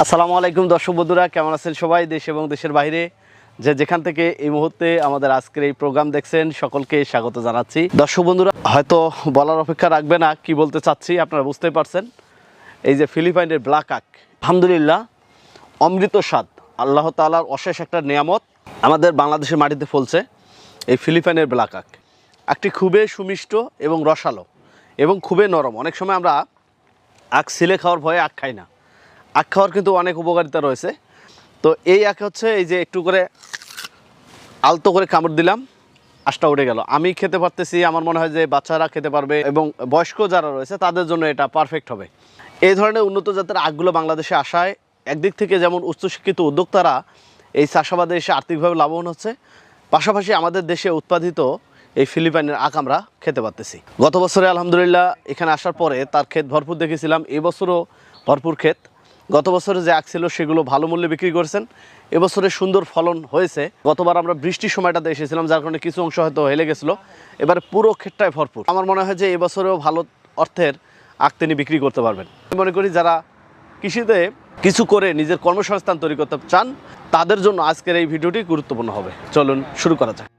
আসসালামু আলাইকুম দর্শক বন্ধুরা, কেমন আছেন সবাই? দেশ এবং দেশের বাইরে যেখান থেকে এই মুহূর্তে আমাদের আজকের এই প্রোগ্রাম দেখছেন সকলকে স্বাগত জানাচ্ছি। দর্শক বন্ধুরা হয়তো বলার অপেক্ষা রাখবে না কি বলতে চাচ্ছি, আপনারা বুঝতেই পারছেন। এই যে ফিলিপাইনের ব্ল্যাক আক, আলহামদুলিল্লাহ অমৃত স্বাদ, আল্লাহ তাআলার অশেষ একটা নিয়ামত আমাদের বাংলাদেশের মাটিতে ফলছে। এই ফিলিপাইনের ব্ল্যাক আক একটি খুবই সুমিষ্ট এবং রসালো এবং খুবই নরম। অনেক সময় আমরা আখ ছিলে খাওয়ার ভয়ে আখ খাই না, আখ খাওয়ার কিন্তু অনেক উপকারিতা রয়েছে। তো এই আখ হচ্ছে এই যে একটু করে আলতো করে কামড় দিলাম, আঁশটা উঠে গেল। আমি খেতে পারতেছি, আমার মনে হয় যে বাচ্চারা খেতে পারবে এবং বয়স্ক যারা রয়েছে তাদের জন্য এটা পারফেক্ট হবে। এই ধরনের উন্নত জাতের আখগুলো বাংলাদেশে আসায় একদিক থেকে যেমন উচ্চশিক্ষিত উদ্যোক্তারা এই চাষাবাদে এসে আর্থিকভাবে লাভবান হচ্ছে, পাশাপাশি আমাদের দেশে উৎপাদিত এই ফিলিপাইনের আখ আমরা খেতে পারতেছি। গত বছরে আলহামদুলিল্লাহ এখানে আসার পরে তার ক্ষেত ভরপুর দেখেছিলাম, এবছরও ভরপুর ক্ষেত। গত বছরে যে আখ ছিল সেগুলো ভালো মূল্যে বিক্রি করেছেন, এবছরে সুন্দর ফলন হয়েছে। গতবার আমরা বৃষ্টির সময়টাতে এসেছিলাম, যার কারণে কিছু অংশ হয়তো হেলে গেছিলো, এবার পুরো ক্ষেতটাই ভরপুর। আমার মনে হয় যে এবছরেও ভালো অর্থের আখ তিনি বিক্রি করতে পারবেন। আমি মনে করি যারা কৃষিতে কিছু করে নিজের কর্মসংস্থান তৈরি করতে চান তাদের জন্য আজকের এই ভিডিওটি গুরুত্বপূর্ণ হবে। চলুন শুরু করা যাক।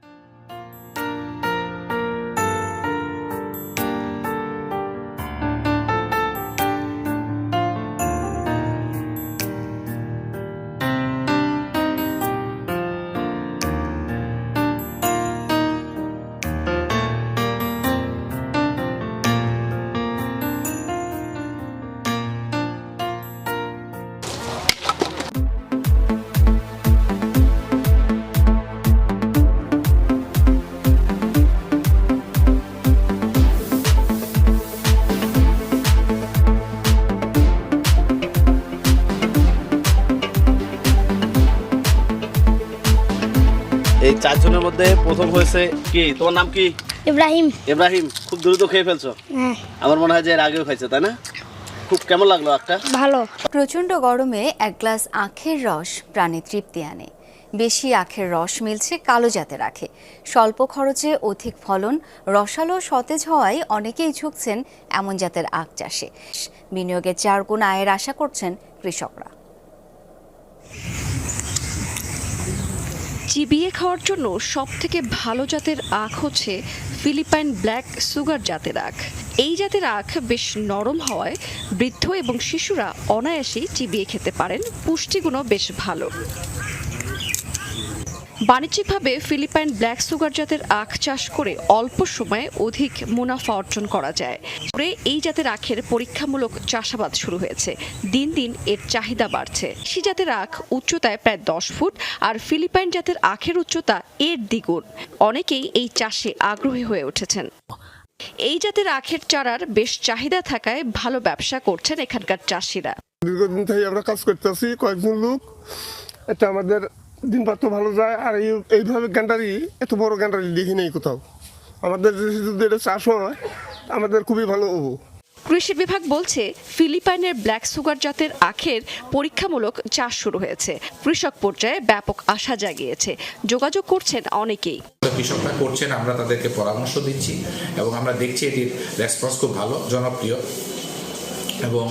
এই চারজনের মধ্যে প্রথম হয়েছে কি? তোমার নাম কি? ইব্রাহিম। ইব্রাহিম, খুব দ্রুত খেয়ে ফেলছো। হ্যাঁ, আমার মনে হয় যে এর আগেও খাইছে, তাই না? খুব কেমন লাগলো একটা? ভালো। প্রচণ্ড গরমে এক গ্লাস আখের রস প্রাণে তৃপ্তি আনে। বেশি আখের রস মিলছে কালো জাতের আখে। স্বল্প খরচে অধিক ফলন, রসালো সতেজ হওয়ায় অনেকেই ঝুঁকছেন এমন জাতের আখ চাষে। বিনিয়োগের 4 গুণ আয়ের আশা করছেন কৃষকরা। চিবিয়ে খাওয়ার জন্য সবথেকে ভালো জাতের আখ হচ্ছে ফিলিপাইন ব্ল্যাক সুগার জাতের আখ। এই জাতের আখ বেশ নরম হওয়ায় বৃদ্ধ এবং শিশুরা অনায়াসেই চিবিয়ে খেতে পারেন, পুষ্টিগুণও বেশ ভালো। বাণিজ্যিকভাবে ফিলিপাইন ব্ল্যাক সুগার জাতের আখ চাষ করে অল্প সময়ে অধিক মুনাফা অর্জন করা যায়। এই জাতের আখের পরীক্ষামূলক চাষাবাদ শুরু হয়েছে, দিন দিন এর চাহিদা বাড়ছে। সেই জাতের আখ উচ্চতায় প্রায় 10 ফুট, আর ফিলিপাইন জাতের আখের উচ্চতা এর দ্বিগুণ। অনেকেই এই চাষে আগ্রহী হয়ে উঠেছেন। এই জাতের আখের চারার বেশ চাহিদা থাকায় ভালো ব্যবসা করছেন এখানকার চাষিরা। দীর্ঘদিন থেকে আমরা কাজ করতেছি, কয়েকজন লোক, এটা আমাদের দিনপাত ভালো যায়। আর এইভাবে গ্যান্ডারি, এত বড় গ্যান্ডারি দেখি নেই কোথাও। আমাদের যদি এটা চাষ হয় আমাদের খুবই ভালো হবো। কৃষি বিভাগ বলছে ফিলিপাইনের ব্ল্যাক সুগার জাতের আখের পরীক্ষামূলক চাষ শুরু হয়েছে, কৃষক পর্যায়ে ব্যাপক আশা জাগিয়েছে। যোগাযোগ করছেন অনেকেই। কৃষকরা করছেন, আমরা তাদেরকে পরামর্শ দিচ্ছি এবং আমরা দেখছি এটির রেসপন্স খুব ভালো, জনপ্রিয় এবং